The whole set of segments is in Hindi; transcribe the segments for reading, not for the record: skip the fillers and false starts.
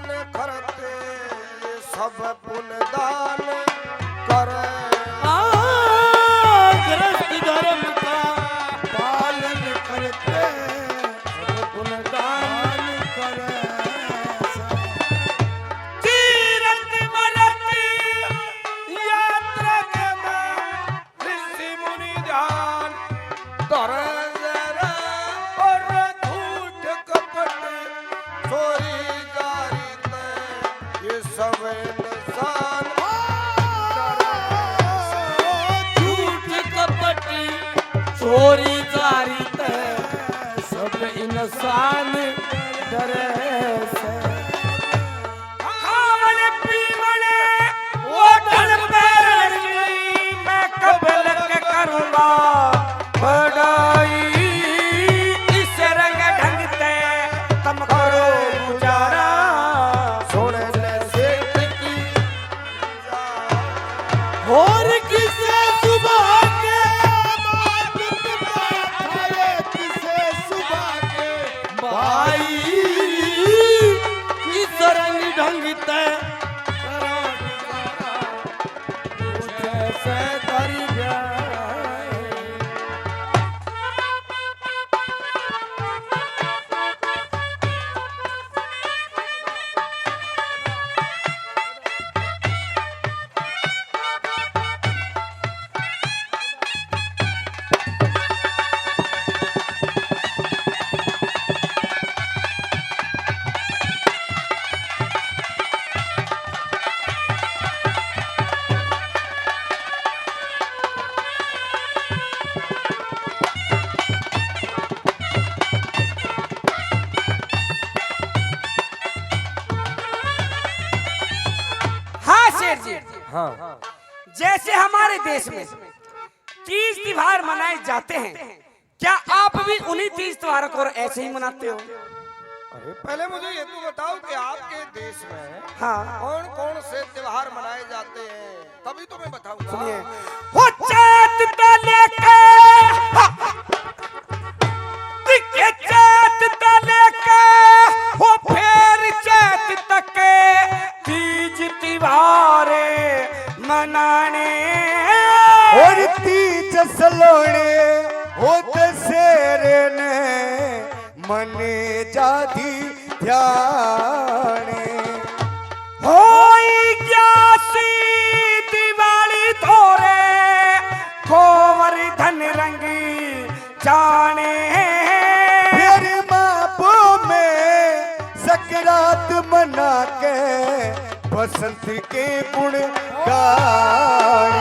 पालन करते सब पुण्यदान करे। गृहस्थ धर्म का पालन करते सब पुण्यदान करे। तीरथ व्रत यात्रा के में ऋषि मुनि ध्यान करे जरा और झूठ कपट चोरी जारी ये सब इंसान चोरी कारी सब इंसान डरे से। खावले पीवले होटल पर मैं कबल के करूंगा बड़ाई इस रंग ढंग से तुम करो गुजारा। सोने से की और किसे सुबह के मात पिता खाए, किसे सुबह के भाई इस रंग ढंग ते जैसे करी जाए। हाँ शेर जी, हाँ जैसे हमारे देश में तीज त्योहार मनाए जाते हैं, क्या आप भी उन्हीं तीज त्योहारों को ऐसे ही मनाते हो? अरे पहले मुझे ये तो बताओ कि आपके देश में हाँ कौन कौन से त्योहार मनाए जाते हैं, तभी तो मैं बताऊंगा। सुनिए, वो चैत तो लेके दिखे चैत तो लेके वो फिर चैत तक तीज त्योहारे मनाने। और तीज सलोने होते शेरे ने मने जाधी ध्याने। होई ग्यासी दिवाली धोरे खोवर धन रंगी जाने। फिर मापो में सकरात मना के बसंत के गुण गाए।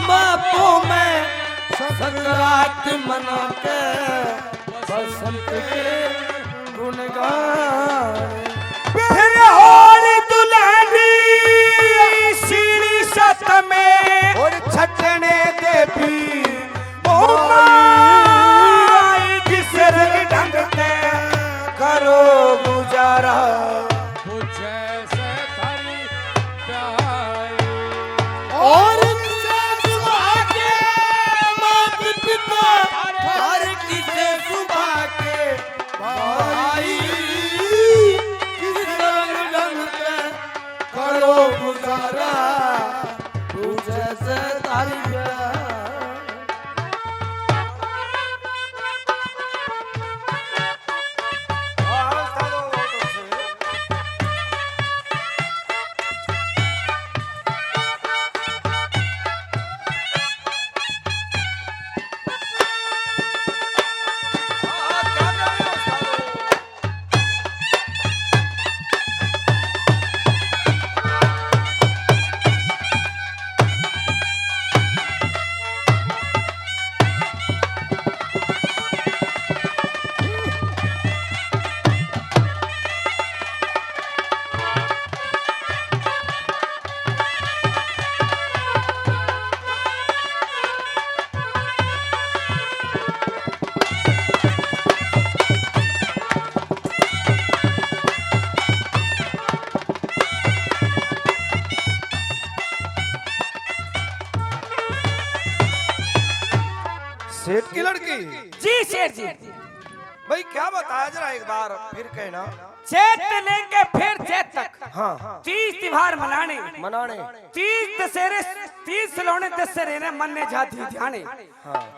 मापो में सकरात मना के बसंत के गुण गाए। फिर होली दुल्हनी सीढ़ी सत में और छटने देवी माई किस रंग ढंग से करो गुजारा। और सुबह के मात पिता हर किसे सुबह के भाई किस रंग ढंग से करो गुजारा। तू जैसे तारी सेठ की लड़की? जी शेर जी, भाई क्या बताया जरा एक बार फिर कहना। चैत लेके हाँ 30 त्योहार मनाने मनाने 30 दशहरे 30 सलोने दशहरे ने मन ने जाती ध्याने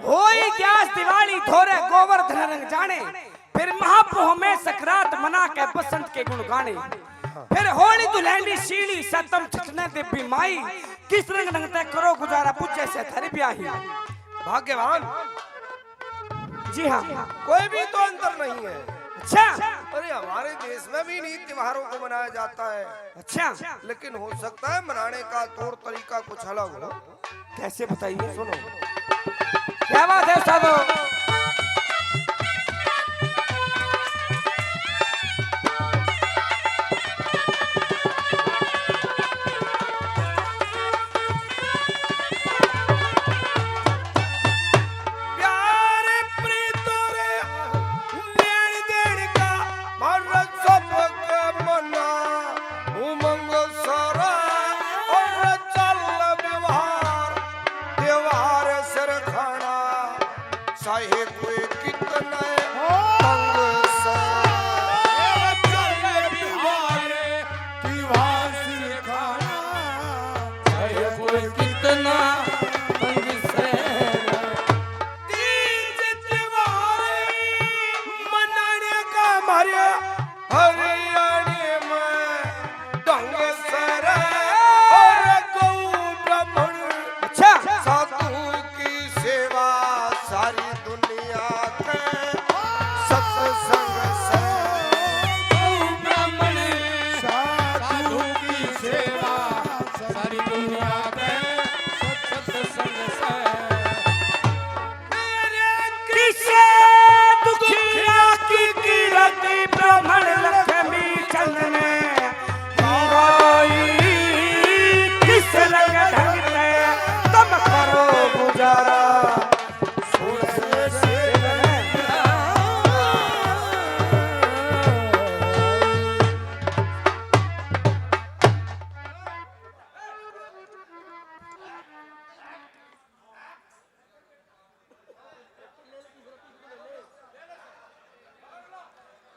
होई ग्यास दिवाली धोरे गोवर्धन रंग जाने फिर महापुह में सकरात मना के बसंत के गुण गाने फिर होली दुल्हनी शीली सतम छटने दिव्य माई किस रंग रंगते करो गुजारा पूछे से थरी ब्याही। भाग्यवान जी हाँ कोई भी तो अंतर नहीं है। अच्छा अरे हमारे देश में भी इन्हीं त्योहारों को मनाया जाता है, अच्छा लेकिन हो सकता है मनाने का तौर तरीका कुछ अलग हो। कैसे बताइए? सुनो क्या बात है साधो?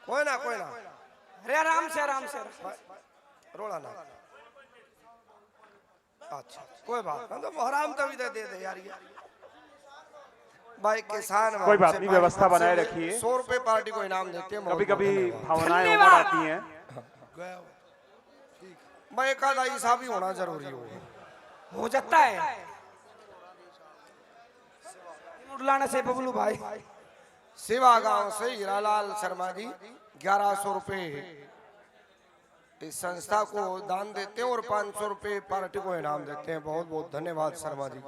कोई ना अरे आराम से रोला ना। अच्छा कोई बात ना, तो हराम तभी दे दे यार ये भाई किसान। कोई बात नहीं, व्यवस्था बनाए रखिए। 100 रुपए पार्टी को इनाम देते हैं। कभी कभी भावनाएं उमड़ आती हैं। भाई एक आधा हिसाब ही होना जरूरी हो जाता है। उड़लाना से बबलू भाई सेवा गांव से हीरालाल शर्मा जी 1100 रुपए इस संस्था को दान देते हैं और 500 रुपए पार्टी को इनाम देते हैं। बहुत बहुत धन्यवाद शर्मा जी।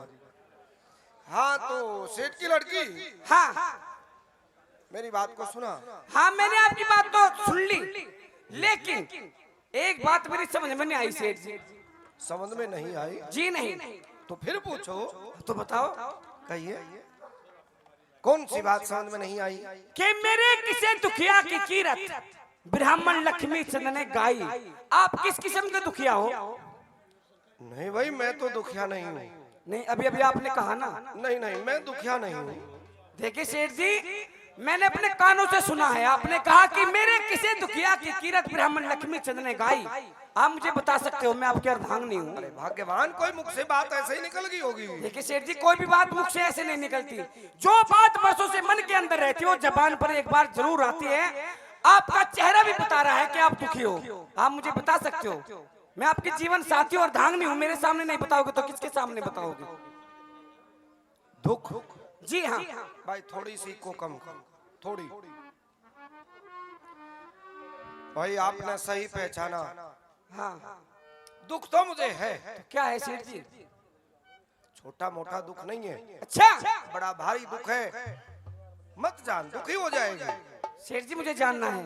हाँ तो सेठ की लड़की, हाँ मेरी बात को सुना? हाँ मैंने आपकी बात तो सुन ली, लेकिन एक बात मेरी समझ में नहीं आई सेठ जी। समझ में नहीं आई? जी नहीं। तो फिर पूछो। तो बताओ। कहिए कौन सी बात समझ में नहीं आई? कि मेरे किसे दुखिया की कीरत ब्राह्मण लक्ष्मी चंद ने गाई। आप किस किस्म के दुखिया हो? नहीं भाई मैं तो दुखिया नहीं हूँ। नहीं अभी अभी आपने कहा ना। नहीं नहीं मैं दुखिया नहीं हूँ। देखिए सेठ जी, मैंने अपने कानों से सुना है, आपने कहा कि मेरे किसे दुखिया की कीरत ब्राह्मण लक्ष्मी चंद ने गाई। आप मुझे बता सकते हो? मैं आपके अर्धांगिनी हूँ। अरे भाग्यवान, कोई मुख से बात ऐसे ही निकल गई होगी। देखिए सेठ जी, कोई भी बात मुख से ऐसे नहीं निकलती। जो बात बरसों से मन के अंदर रहती है वो जबान पर एक बार जरूर आती है। आपका चेहरा भी बता रहा है कि आप दुखी हो। आप मुझे बता सकते हो? मैं आपके जीवन साथी और अर्धांगिनी हूँ। मेरे सामने नहीं बताओगे तो किसके सामने बताओगे? दुख? जी हाँ भाई थोड़ी सी को कम थोड़ी। भाई आपने सही पहचाना। हाँ दुख तो मुझे है। तो क्या है सेठ जी? छोटा मोटा दुख नहीं है। अच्छा बड़ा भारी दुख है। मत जान, दुखी हो जाएगी। सेठ जी मुझे जानना है।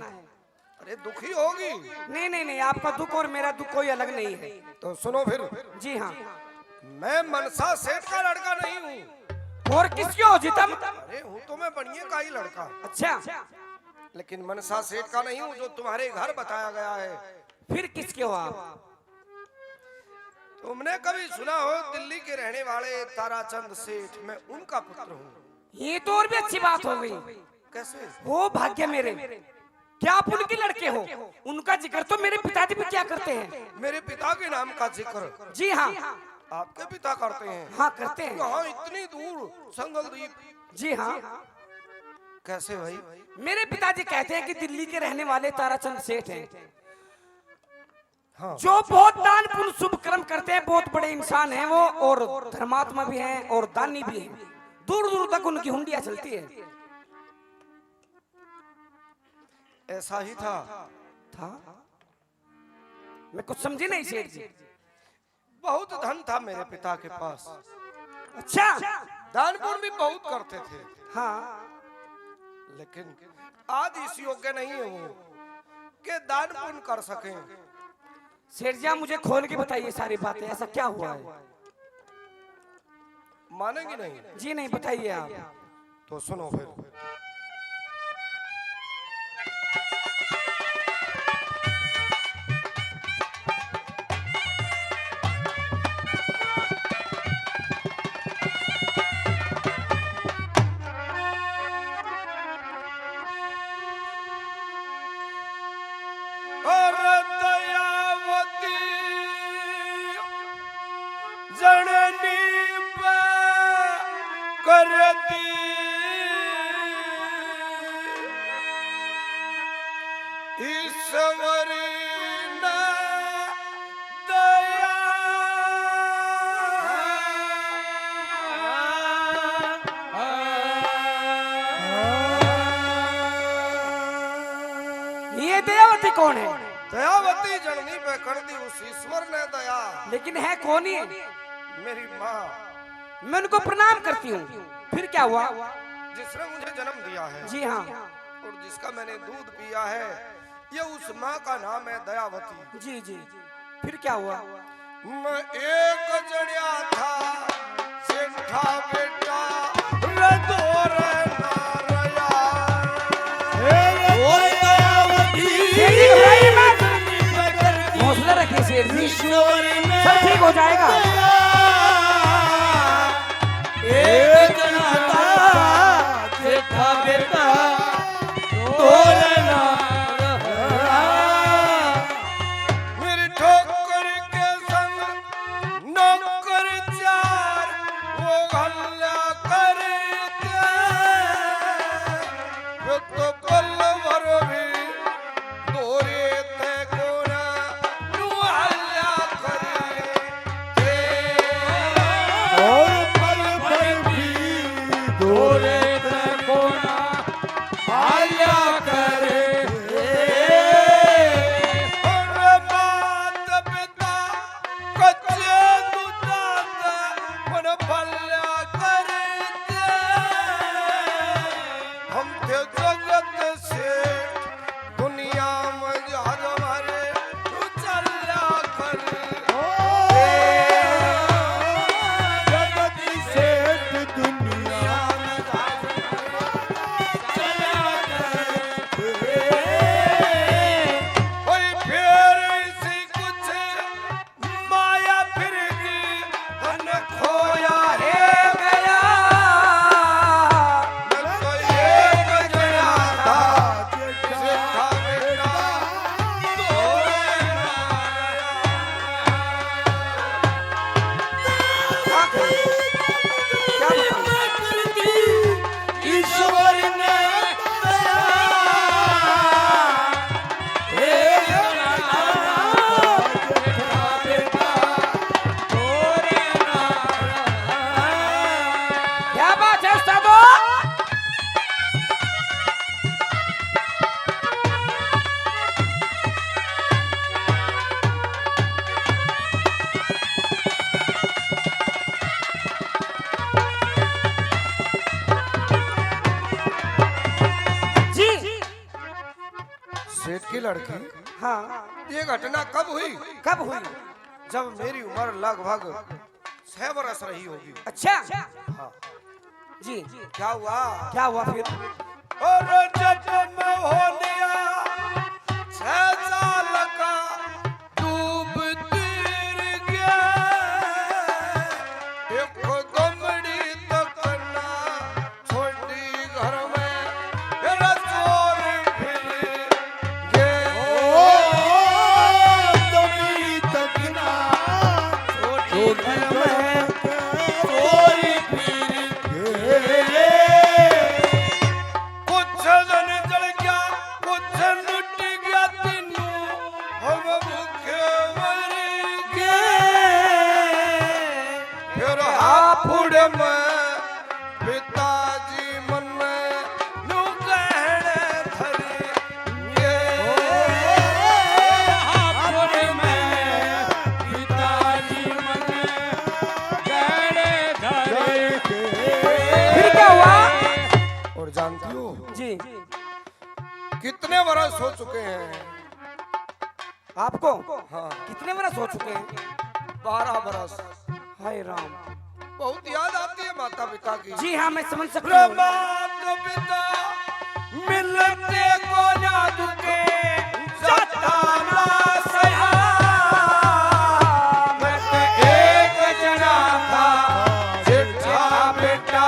अरे दुखी होगी। नहीं नहीं नहीं, आपका दुख और मेरा दुख कोई अलग नहीं है। तो सुनो फिर। जी हाँ। मैं मनसा सेठ का लड़का नहीं हूँ। और किसके हो जी तुम? अरे हूँ तो मैं बढ़िया का ही लड़का, अच्छा, लेकिन मनसा सेठ का नहीं हूँ जो तुम्हारे घर बताया गया है। फिर किसके हो आप? तुमने कभी सुना हो दिल्ली के रहने वाले ताराचंद सेठ? मैं उनका पुत्र हूँ। ये तो और भी अच्छी बात हो गई। कैसे? वो भाग्य मेरे क्या आप उनके लड़के हो? उनका जिक्र तो मेरे पिताजी भी क्या करते हैं। मेरे पिता के नाम का जिक्र जी हाँ। आपके पिता करते हैं? हाँ करते हैं। यहाँ इतनी दूर संगलदीप? जी हाँ। कैसे भाई? मेरे पिताजी कहते हैं कि दिल्ली के रहने वाले ताराचंद सेठ हैं, हाँ। जो बहुत दान पुण्य शुभ कर्म करते हैं, बहुत बड़े इंसान हैं वो, और धर्मात्मा भी हैं और दानी भी हैं। दूर दूर तक उनकी हुंडियां चलती है। ऐसा ही था? मैं कुछ समझी नहीं सेठ जी। बहुत धन था मेरे पिता के पास। अच्छा। दान पुण्य भी बहुत करते थे। हाँ। लेकिन आज इस योग्य नहीं है वो कि दान पुण्य कर सकें। सेठ जी आप मुझे खोल के बताइए सारी बातें, ऐसा क्या हुआ है? मानेंगे नहीं? जी नहीं, बताइए आप। तो सुनो फिर। और दयावती जननी पे करती ईश्वर ने दया। ये दयावती कौन है? दयावती जननी पे कर दी उस ईश्वर ने दया। लेकिन है कौन ये? मेरी माँ। मैं उनको प्रणाम करती हूँ। फिर क्या हुआ? जिसने मुझे जन्म दिया है जी हाँ। और जिसका मैंने दूध पिया है, ये उस माँ का नाम है दयावती। जी जी। फिर क्या हुआ? मैं एक जड़िया था सेठा बेटा रदोर नारया। ओ दयावती सेठ जी घबराइए मत, हौसला रखिए सेठ जी, सब ठीक हो जाएगा। एक नाता सेठा बेटा तोरना मेरी ठोकर के संग नौकर चार वो हल्ला करते। वो तो पल्लवर भी दोरे ते कोना नु हल्ला करते। और पल पल भी दोरे ते कोना आल्या करे। और मात पिता कच्चे दुधात मन भल्ला करते। हम थे जगत से दुनिया में जहर मारे चला करते। जगत सेठ दुनिया में चला करते। कोई फिर इसी कुछ माया फिर गई धन खोया है गया। मैं तो एक जया था सेठा बेटा तोरे ईश्वर ने दया। हे सेठा बेटा तोरे क्या बात है उस्तादो? जी सेठ की लड़की। हाँ। ये घटना कब हुई? कब हुई? जब मेरी उम्र लगभग 6 बरस रही होगी। अच्छा। हाँ। जी। क्या हुआ? क्या हुआ फिर? और जब मैं हो लिया 6 साल का डूब तीर गया। एक दमड़ी तक ना छोटी घर में मेरा चोर फिर हापुड़ में पिताजी मन नु कहने धरी ये हापुड़ में पिताजी मन कहने धरे फिर क्या हुआ? और जानती हो जी कितने बरस हो चुके हैं? आपको हाँ कितने बरस हो चुके हैं? 12 बरस। हाय राम। बहुत याद आती है माता पिता की। जी हाँ, मैं समझ सकता हूँ। माता पिता मिलते को ना दुखे जाता ना सया। मैं तो एक जना था जेठा बेटा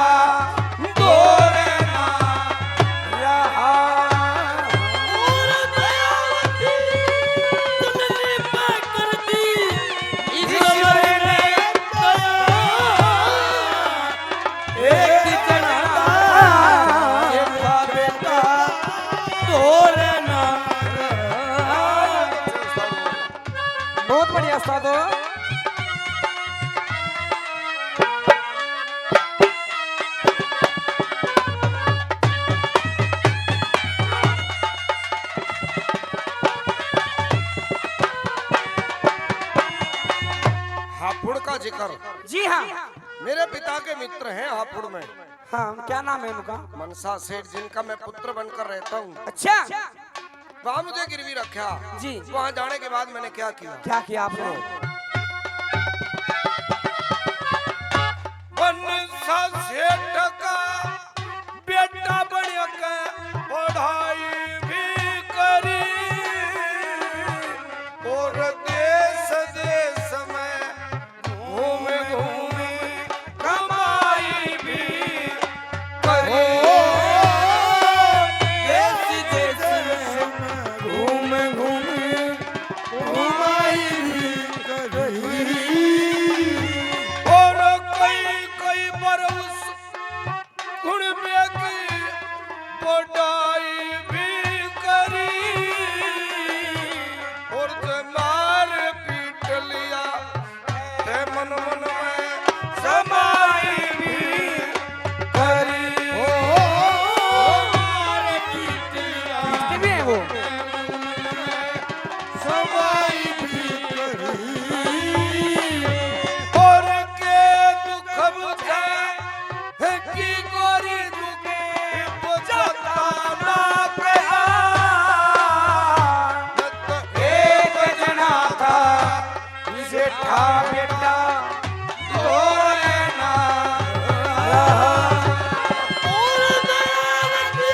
दो रहना रहा। और दयावती तुमने पाकर दी ईश्वर ने दया एक जना जेठा बेटा दो रहना रहा। बहुत बढ़िया उस्ताद हो। हापुड़ का जिक्र जी हाँ। मेरे पिता के मित्र हैं हापुड़ में। हाँ, क्या नाम है उनका? मनसा सेठ, जिनका मैं पुत्र बनकर रहता हूँ। अच्छा वहाँ मुझे गिरवी रखा। जी। वहाँ जाने के बाद मैंने क्या किया? क्या किया आपने? मनसा सेठ का बेटा बन के पढ़ाई भी करी और देश देश में घूमे घूमे कमाई भी करी। देश देश में घूमे घूमे कमाई भी करी। और कई कई बरस गुण में की बढ़ाई भी करी और जमार पीट लिया ते मन मन में समाई भी करी। मार पीट लिया कितने भी हैं वो? समाई भी करी। और के दुख बुझे की गोरी दुखे बुझता ना कहा। एक जना था जेठा बेटा दो रहना रहा। और दयावती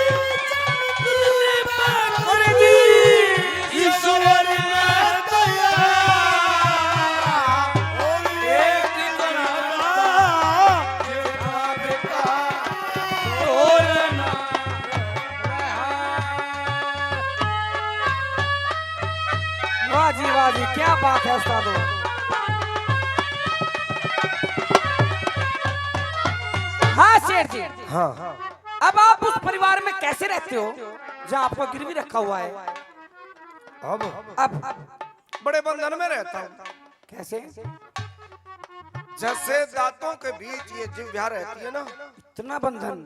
तुमने पाकर दी ईश्वर ने दया। और एक जना जेठा बेटा दो रहना रहा। वाह जी, क्या बात है उस्ताद हो। हाँ शेर जी, हाँ अब आप उस परिवार में कैसे रहते हो जहाँ आपको गिरवी रखा हुआ है? अब बड़े बंधन में रहता हूँ। कैसे? जैसे दांतों के बीच ये जिह्वा रहती है ना, इतना बंधन?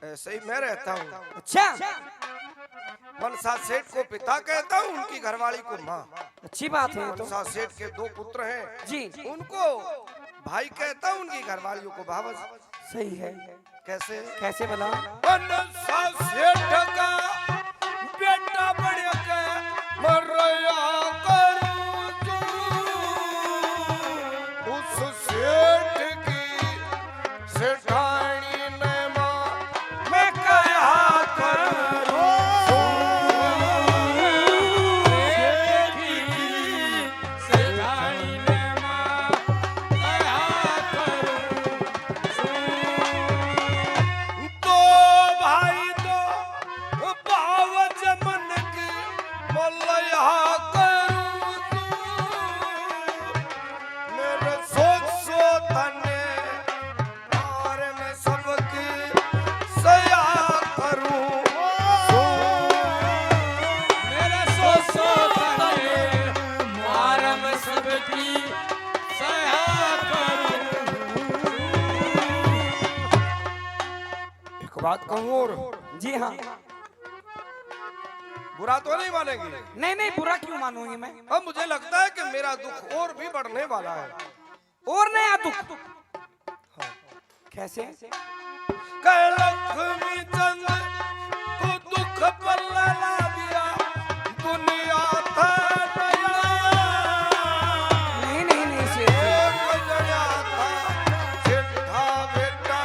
ऐसे ही मैं रहता हूँ। अच्छा, मनसा सेठ को पिता कहता हूँ, उनकी घरवाली को माँ। अच्छी बात है। तो मनसा सेठ के 2 पुत्र हैं जी, उनको भाई कहता हूँ, उनकी घरवालियों को भावज। सही है। कैसे? कैसे भला? मनसा सेठ का बेटा बन के मरया करूं तू। उस सेठ की सेठानी ने माँ मैं क्या करूं। सेठ की सेठानी ने माँ क्या करूं। तो भाई तो बावज मन की मलया करूं तू। मेरे सोच तने और मैं सबकी सया करूं। मेरे सोच तने और मैं सबकी सया करूं। बात कहूँ और जी हाँ। बुरा तो नहीं मानेगी? नहीं नहीं, बुरा क्यों मानूंगी मैं? अब मुझे लगता है कि मेरा दुख और भी बढ़ने वाला है। और नया दुख? कैसे? लक्ष्मी चंद तू दुख पर ला दिया दुनिया था नया। नहीं नहीं नहीं शेर जी। एक नया था चिट्ठा बेटा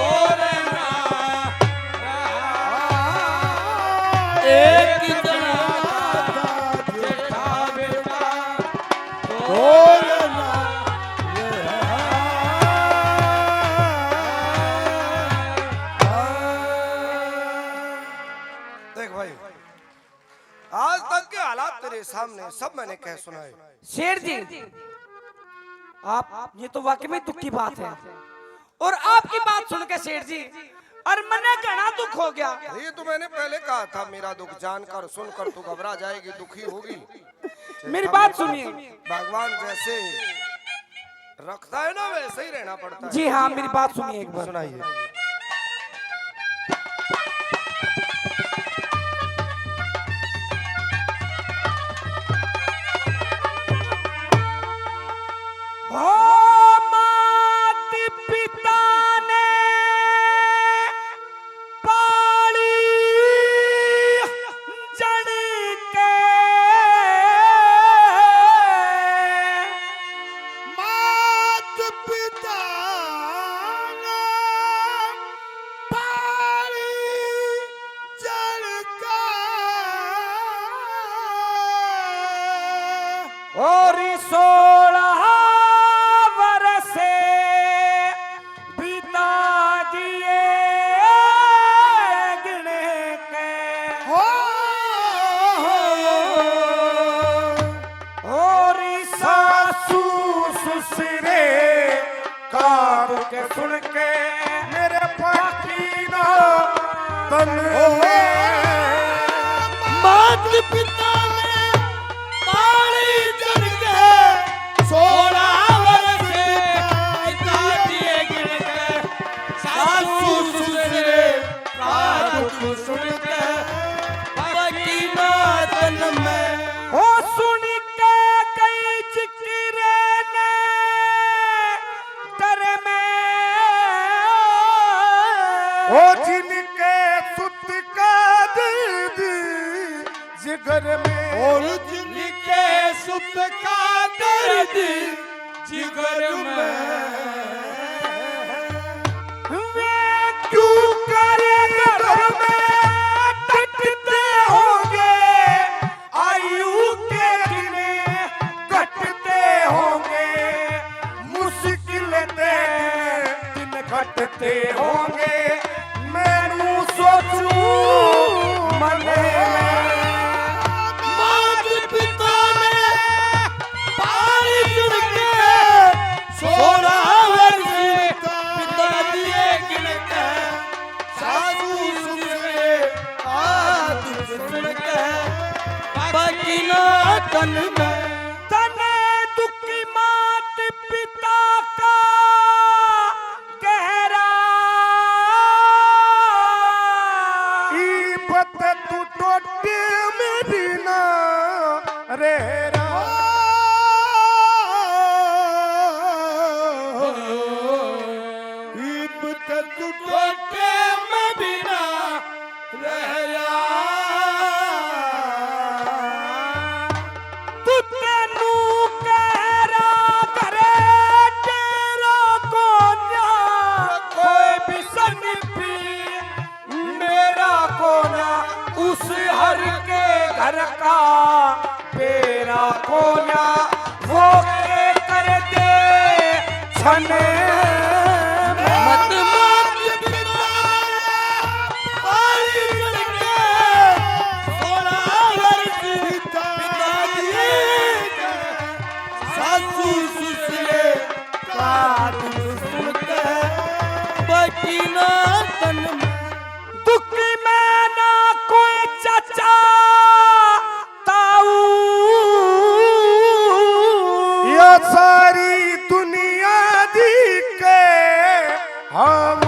और एक जना था बेटा और देख भाई, आज तक के हालात तेरे सामने सब मैंने कह सुनाए। शेर जी, आप ये तो वाकई में दुख की बात है। और आपकी बात सुन के शेर जी और मने घना दुख हो गया। ये तो मैंने पहले कहा था, मेरा दुख जानकर सुनकर तू घबरा जाएगी, दुखी होगी। मेरी बात सुनिए। भगवान जैसे रखता है ना वैसे ही रहना पड़ता है। जी हाँ, मेरी बात सुनिए एक बार। सुनाइए। मात पिता ने पाली जड़ के, मात पिता ने पाली जड़ का और 16 बरसे बिता दिए गिने के। और सासू ससुरे काब के सुन के मेरे पाकीना तन मात पिता ने पाली जड़ के 16 वर्ष पिता दिए गिन के सासू ससुरे का दुख सुन के बाकी ना तन में हो सुन के कई जिक्रे ने तर में। ओ जिनके सुत का दर्द जिगर में और जिनके सुत का दर्द जिगर में वे क्यों करे घर में कटते होंगे, आयु के दिन कटते होंगे, मुश्किल दिन कटते होंगे। मैनू सोचूं मन में। मात पिता ने पाली जुड़ के 16 वर्ष पिता दिए गिन के सासू ससुरे का दुख सुन के बाकी ना तन में तने दुखी मात पिता का गहरा। पत तू टोटे मेरी ना रे तू टोटे में बिना रहया तू तेनू कहरा करे तेरा कोन्या, कोई भी सनिपी मेरा कोन्या, उस हर के घर का तेरा कोन्या, वो के कर दे छने मत मात पिता पाली जड़ के 16 वर्ष पिता दिए सासू ससुरे का दुख सुन के बाकी ना तन में दुख में ना कोई चाचा ताऊ, ये सारी दुनिया दी के हम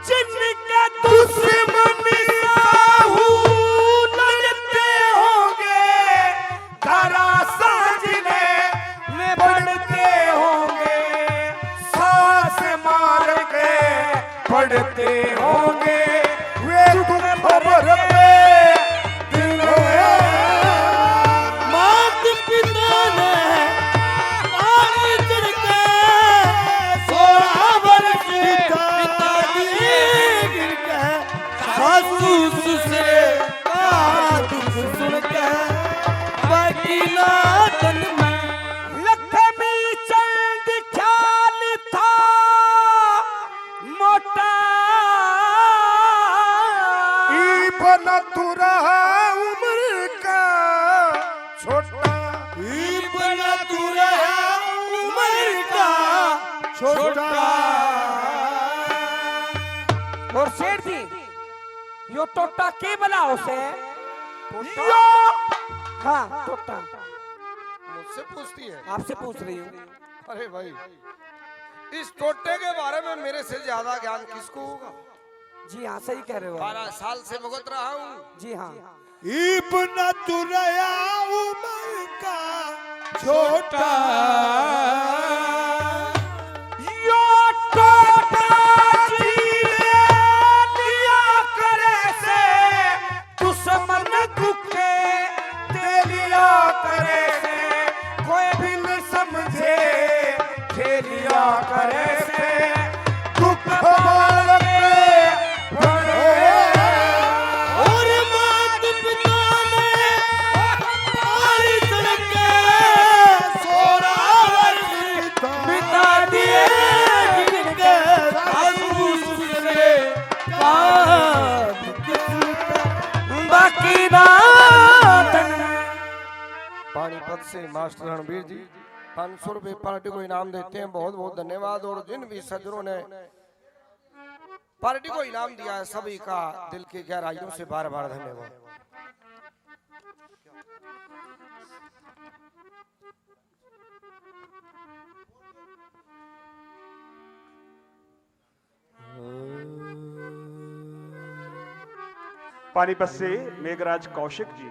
जिनके दुश्मन साहू लड़ते होंगे धारा साजने में बढ़ते होंगे सांस मार के पढ़ते होंगे वे खबर पे मात पिता ने आग चढ़ के 16 वर्ष बिता दिए गिर के सासू ससुरे का दुख सुन के बाकी ना तन में लक्ष्मी चंद ख्याल था मोटा बना तू रहा उम्र का छोटा बना तू रहा उम्र का छोटा और शेर जी यो टोटा के बना उसे यो हाँ टोटा मुझसे पूछती है। आपसे पूछ रही हूँ अरे भाई इस टोटे के बारे में मेरे से ज्यादा ज्ञान किसको होगा? जी हाँ सही कह रहे हो 12 साल से भुगत रहा हूँ। जी हाँ बना तू रहा उम्र का छोटा यो टोटा जीले लिया करे से दुश्मन दुखे दे लिया करे से कोई भी न समझे खेलिया करे से दुख मार के पड़े और मात पिता ने पारी चढ़ के 16 वर्ष बिता दिए गिर के सासू ससुरे का दुख बाकी ना पानीपत से मास्टर रणबीर जी 500 रुपए पार्टी को इनाम देते हैं। बहुत बहुत धन्यवाद। और जिन भी सज्जनों ने पार्टी को इनाम दिया है सभी का दिल की गहराइयों से बार बार धन्यवाद। पानीपत से मेघराज कौशिक जी